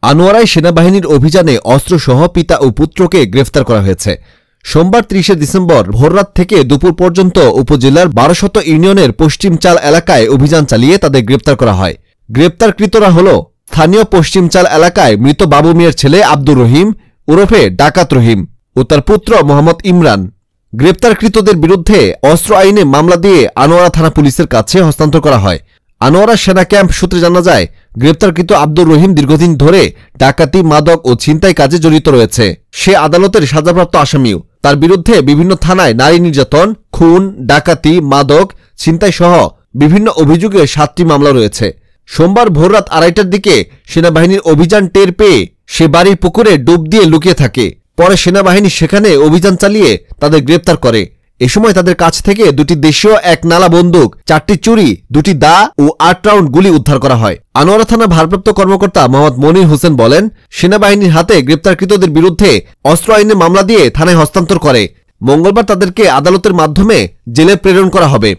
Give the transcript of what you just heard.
আনোয়ারায় সেনাবাহিনীর অভিযানে অস্ত্রসহ পিতা ও পুত্রকে গ্রেফতার করা হয়েছে। সোমবার ৩০ ডিসেম্বর ভোররাত থেকে দুপুর পর্যন্ত উপজেলার ১২শত ইউনিয়নের পশ্চিম চাল এলাকায় অভিযান চালিয়ে তাদের গ্রেপ্তার করা হয়। গ্রেপ্তারকৃতরা হল স্থানীয় পশ্চিম চাল এলাকায় মৃত বাবু মিয়ার ছেলে আব্দুর রহিম ওরফে ডাকাত রহিম ও তার পুত্র মোহাম্মদ ইমরান। গ্রেপ্তারকৃতদের বিরুদ্ধে অস্ত্র আইনে মামলা দিয়ে আনোয়ারা থানা পুলিশের কাছে হস্তান্তর করা হয়। আনোয়ারা সেনা ক্যাম্প সূত্রে জানা যায়, গ্রেপ্তারকৃত আব্দুর রহিম দীর্ঘদিন ধরে ডাকাতি, মাদক ও ছিনতাই কাজে জড়িত রয়েছে। সে আদালতের সাজাপ্রাপ্ত আসামিও। তার বিরুদ্ধে বিভিন্ন থানায় নারী নির্যাতন, খুন, ডাকাতি, মাদক, ছিনতাই সহ বিভিন্ন অভিযোগে ৭টি মামলা রয়েছে। সোমবার ভোররাত ২:৩০টার দিকে সেনাবাহিনীর অভিযান টের পেয়ে সে বাড়ির পুকুরে ডুব দিয়ে লুকিয়ে থাকে। পরে সেনাবাহিনী সেখানে অভিযান চালিয়ে তাদের গ্রেপ্তার করে। এ সময় তাদের কাছ থেকে ২টি দেশীয় ১ নালা বন্দুক, ৪টি চুরি, ২টি দা ও ৮ রাউন্ড গুলি উদ্ধার করা হয়। আনোয়ারা থানার ভারপ্রাপ্ত কর্মকর্তা মোহাম্মদ মনির হোসেন বলেন, সেনাবাহিনীর হাতে গ্রেপ্তারকৃতদের বিরুদ্ধে অস্ত্র আইনে মামলা দিয়ে থানায় হস্তান্তর করে। মঙ্গলবার তাদেরকে আদালতের মাধ্যমে জেলে প্রেরণ করা হবে।